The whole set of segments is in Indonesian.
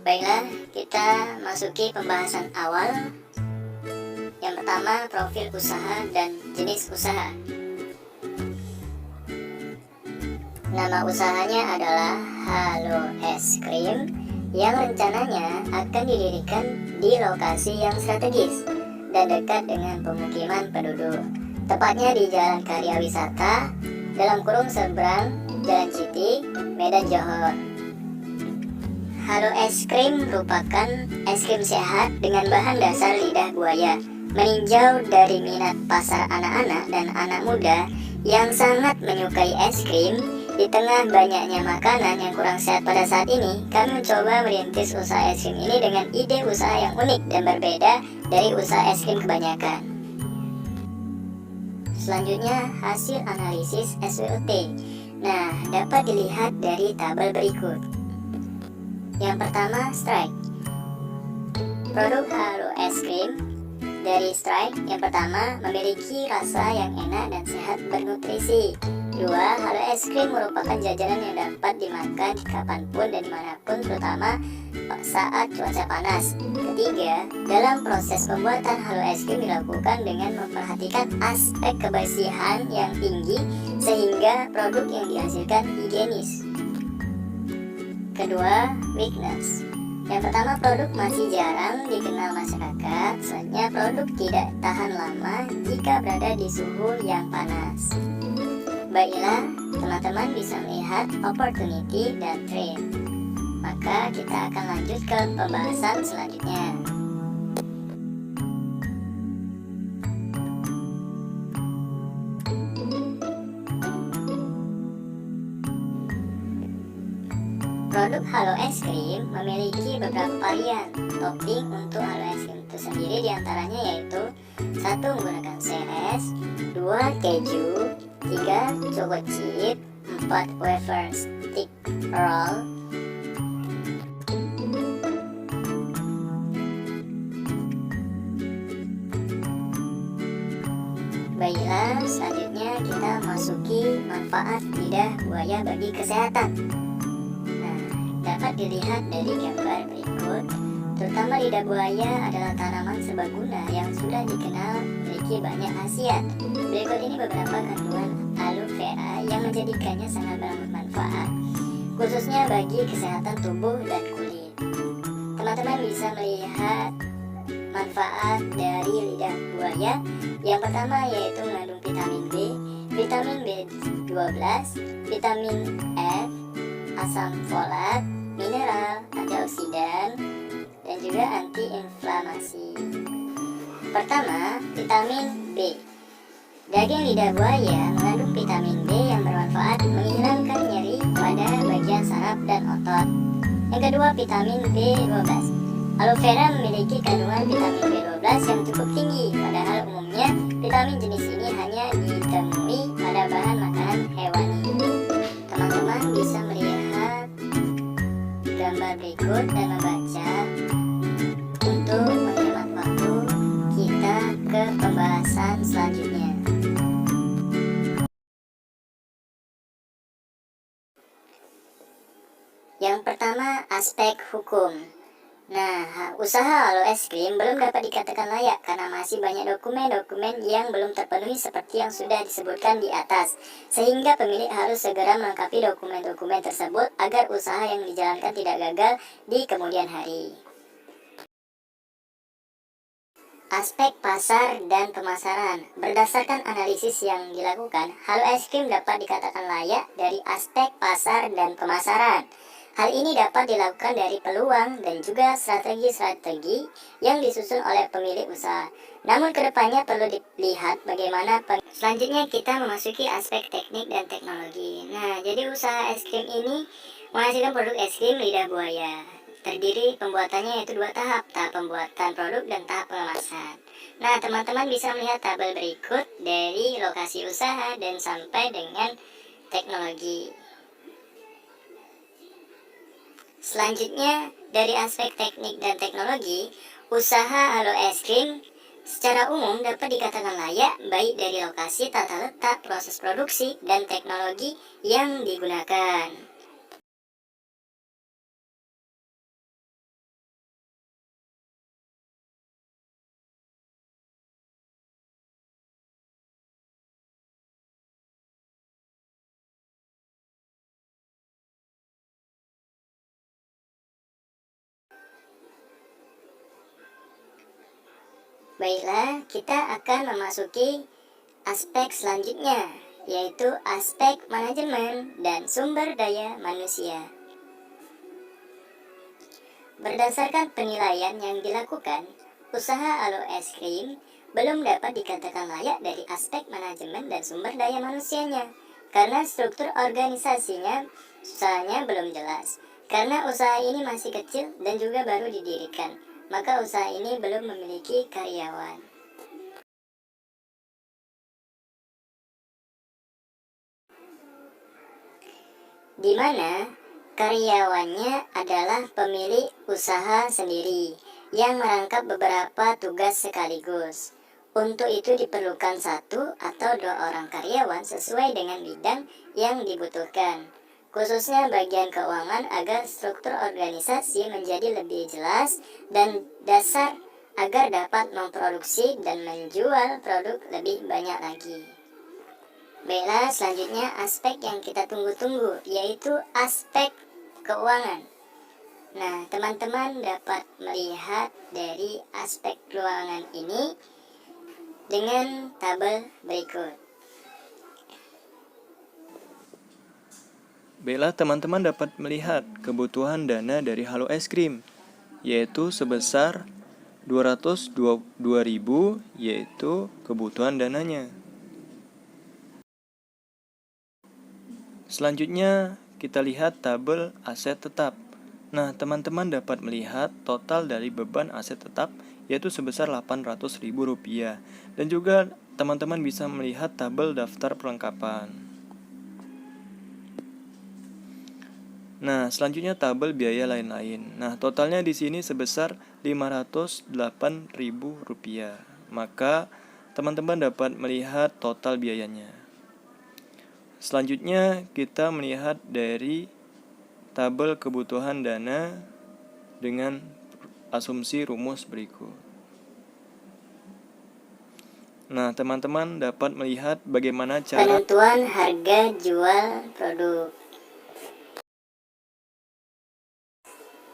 Baiklah, kita masuki pembahasan awal. Yang pertama, profil usaha dan jenis usaha. Nama usahanya adalah Halo Es Krim yang rencananya akan didirikan di lokasi yang strategis dan dekat dengan pemukiman penduduk, tepatnya di Jalan Karya Wisata seberang Jalan Citi, Medan Johor. Halo Es Krim merupakan es krim sehat dengan bahan dasar lidah buaya, meninjau dari minat pasar anak-anak dan anak muda yang sangat menyukai es krim. Di tengah banyaknya makanan yang kurang sehat pada saat ini, kami mencoba merintis usaha es krim ini dengan ide usaha yang unik dan berbeda dari usaha es krim kebanyakan. Selanjutnya, hasil analisis SWOT. Nah, dapat dilihat dari tabel berikut. Yang pertama, Strike. Produk Halo Es Krim dari Strike yang pertama memiliki rasa yang enak dan sehat bernutrisi. Dua, Halo Es Krim merupakan jajanan yang dapat dimakan kapanpun dan dimanapun, terutama saat cuaca panas. Ketiga, dalam proses pembuatan Halo Es Krim dilakukan dengan memperhatikan aspek kebersihan yang tinggi sehingga produk yang dihasilkan higienis. Kedua, weakness. Yang pertama, produk masih jarang dikenal masyarakat. Selanjutnya, produk tidak tahan lama jika berada di suhu yang panas. Baiklah, teman-teman bisa melihat opportunity dan threat. Maka kita akan lanjut ke pembahasan selanjutnya. Produk Halo Es Krim memiliki beberapa varian topping untuk Halo Es Krim itu sendiri, diantaranya yaitu 1. Menggunakan seres, 2. Keju, 3. Choco chip, 4. Wafer stick roll. Baiklah, selanjutnya kita masuki manfaat lidah buaya bagi kesehatan. Dapat dilihat dari gambar berikut, terutama lidah buaya adalah tanaman serbaguna yang sudah dikenal memiliki banyak khasiat. Berikut ini beberapa kandungan aloe vera yang menjadikannya sangat bermanfaat, khususnya bagi kesehatan tubuh dan kulit. Teman-teman bisa melihat manfaat dari lidah buaya. Yang pertama yaitu mengandung vitamin B, vitamin B12, vitamin F, asam folat, mineral, antioksidan, dan juga antiinflamasi. Pertama, vitamin B. Daging lidah buaya mengandung vitamin B yang bermanfaat menghilangkan nyeri pada bagian saraf dan otot. Yang kedua, vitamin B12. Aloe vera memiliki kandungan vitamin B12 yang cukup tinggi, padahal umumnya vitamin jenis ini hanya ditemui pada bahan makanan hewani. Teman-teman bisa melihat gambar berikut dan membaca untuk menghemat waktu. Kita ke pembahasan selanjutnya. Yang pertama, aspek hukum. Nah, usaha Halo Es Krim belum dapat dikatakan layak karena masih banyak dokumen-dokumen yang belum terpenuhi seperti yang sudah disebutkan di atas, sehingga pemilik harus segera melengkapi dokumen-dokumen tersebut agar usaha yang dijalankan tidak gagal di kemudian hari. Aspek pasar dan pemasaran. Berdasarkan analisis yang dilakukan, Halo Es Krim dapat dikatakan layak dari aspek pasar dan pemasaran. Hal ini dapat dilakukan dari peluang dan juga strategi-strategi yang disusun oleh pemilik usaha. Namun kedepannya perlu dilihat bagaimana. Selanjutnya kita memasuki aspek teknik dan teknologi. Nah, jadi usaha es krim ini menghasilkan produk es krim lidah buaya. Terdiri pembuatannya yaitu 2 tahap, tahap pembuatan produk dan tahap pengemasan. Nah, teman-teman bisa melihat tabel berikut dari lokasi usaha dan sampai dengan teknologi. Selanjutnya, dari aspek teknik dan teknologi, usaha Halo Es Krim secara umum dapat dikatakan layak baik dari lokasi, tata letak, proses produksi, dan teknologi yang digunakan. Baiklah, kita akan memasuki aspek selanjutnya, yaitu aspek manajemen dan sumber daya manusia. Berdasarkan penilaian yang dilakukan, usaha Alo Es Krim belum dapat dikatakan layak dari aspek manajemen dan sumber daya manusianya, karena struktur organisasinya usahanya belum jelas. Karena usaha ini masih kecil dan juga baru didirikan, maka usaha ini belum memiliki karyawan. Di mana karyawannya adalah pemilik usaha sendiri yang merangkap beberapa tugas sekaligus. Untuk itu diperlukan 1 atau 2 orang karyawan sesuai dengan bidang yang dibutuhkan, khususnya bagian keuangan agar struktur organisasi menjadi lebih jelas dan dasar agar dapat memproduksi dan menjual produk lebih banyak lagi. Baiklah, selanjutnya aspek yang kita tunggu-tunggu, yaitu aspek keuangan. Nah, teman-teman dapat melihat dari aspek keuangan ini dengan tabel berikut. Baiklah, teman-teman dapat melihat kebutuhan dana dari Halo Es Krim, yaitu sebesar 222.000, yaitu kebutuhan dananya. Selanjutnya, kita lihat tabel aset tetap. Nah, teman-teman dapat melihat total dari beban aset tetap, yaitu sebesar Rp800.000. Dan juga teman-teman bisa melihat tabel daftar perlengkapan. Nah, selanjutnya tabel biaya lain-lain. Nah, totalnya di sini sebesar Rp508.000. Maka, teman-teman dapat melihat total biayanya. Selanjutnya, kita melihat dari tabel kebutuhan dana dengan asumsi rumus berikut. Nah, teman-teman dapat melihat bagaimana cara penentuan harga jual produk.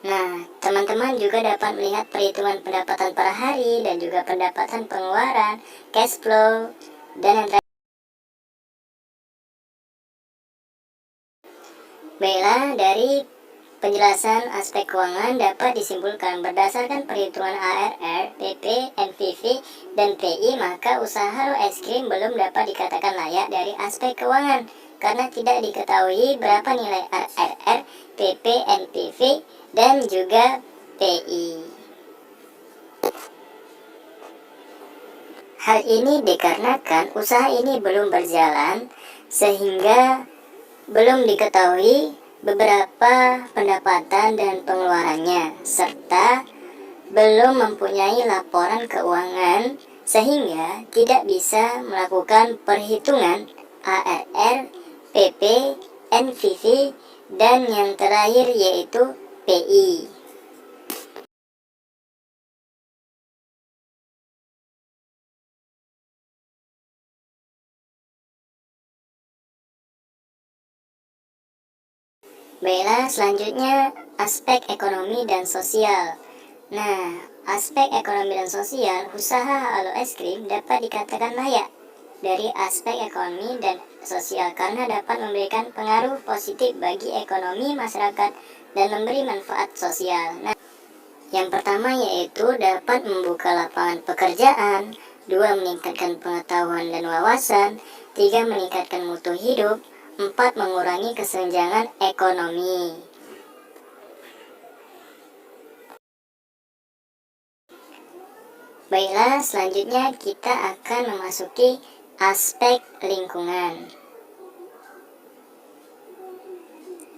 Nah, teman-teman juga dapat melihat perhitungan pendapatan per hari dan juga pendapatan pengeluaran, cash flow, dan yang terakhir. Baiklah, dari penjelasan aspek keuangan dapat disimpulkan berdasarkan perhitungan ARR, PP, NPV, dan PI, maka usaha Halo Es Krim belum dapat dikatakan layak dari aspek keuangan karena tidak diketahui berapa nilai ARR, PP, NPV, dan juga PI. Hal ini dikarenakan usaha ini belum berjalan sehingga belum diketahui beberapa pendapatan dan pengeluarannya, serta belum mempunyai laporan keuangan sehingga tidak bisa melakukan perhitungan ARR, PP, NPV, dan yang terakhir yaitu PI. Baiklah, selanjutnya aspek ekonomi dan sosial. Nah, aspek ekonomi dan sosial, usaha Halo Es Krim dapat dikatakan layak dari aspek ekonomi dan sosial karena dapat memberikan pengaruh positif bagi ekonomi masyarakat dan memberi manfaat sosial. Nah, yang pertama yaitu dapat membuka lapangan pekerjaan, 2 meningkatkan pengetahuan dan wawasan, 3 meningkatkan mutu hidup, 4 mengurangi kesenjangan ekonomi. Baiklah, selanjutnya kita akan memasuki aspek lingkungan.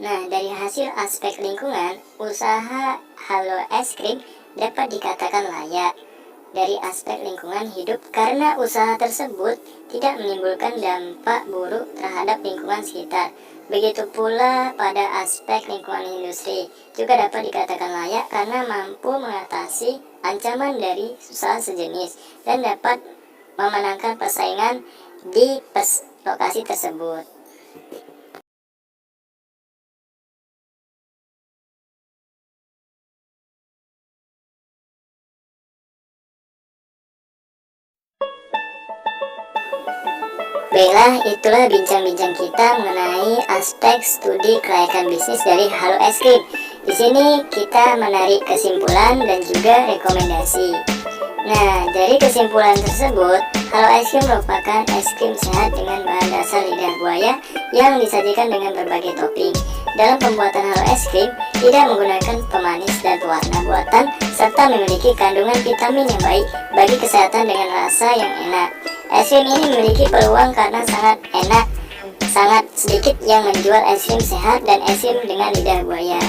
Nah, dari hasil aspek lingkungan, usaha Halo Es Krim dapat dikatakan layak dari aspek lingkungan hidup karena usaha tersebut tidak menimbulkan dampak buruk terhadap lingkungan sekitar. Begitu pula pada aspek lingkungan industri juga dapat dikatakan layak karena mampu mengatasi ancaman dari usaha sejenis dan dapat memenangkan persaingan di lokasi tersebut. Baiklah, itulah bincang-bincang kita mengenai aspek studi kelayakan bisnis dari Halo Es Krim. Di sini kita menarik kesimpulan dan juga rekomendasi. Nah, dari kesimpulan tersebut, Halo Es Krim merupakan es krim sehat dengan bahan dasar lidah buaya yang disajikan dengan berbagai topping. Dalam pembuatan Halo Es Krim, tidak menggunakan pemanis dan pewarna buatan, serta memiliki kandungan vitamin yang baik bagi kesehatan dengan rasa yang enak. Es krim ini memiliki peluang karena sangat enak, sangat sedikit yang menjual es krim sehat dan es krim dengan lidah buaya.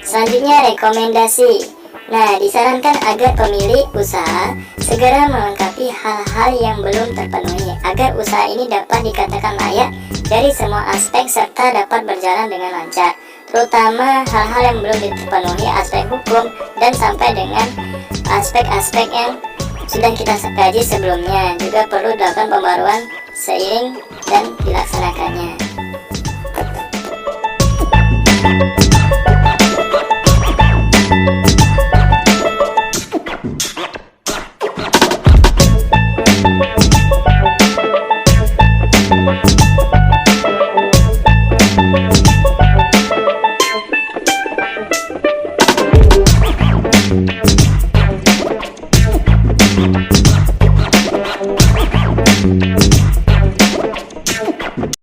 Selanjutnya, rekomendasi. Nah, disarankan agar pemilik usaha segera melengkapi hal-hal yang belum terpenuhi agar usaha ini dapat dikatakan layak dari semua aspek serta dapat berjalan dengan lancar, terutama hal-hal yang belum terpenuhi aspek hukum dan sampai dengan aspek-aspek yang sudah kita kaji sebelumnya, juga perlu dilakukan pembaruan seiring dan dilaksanakannya.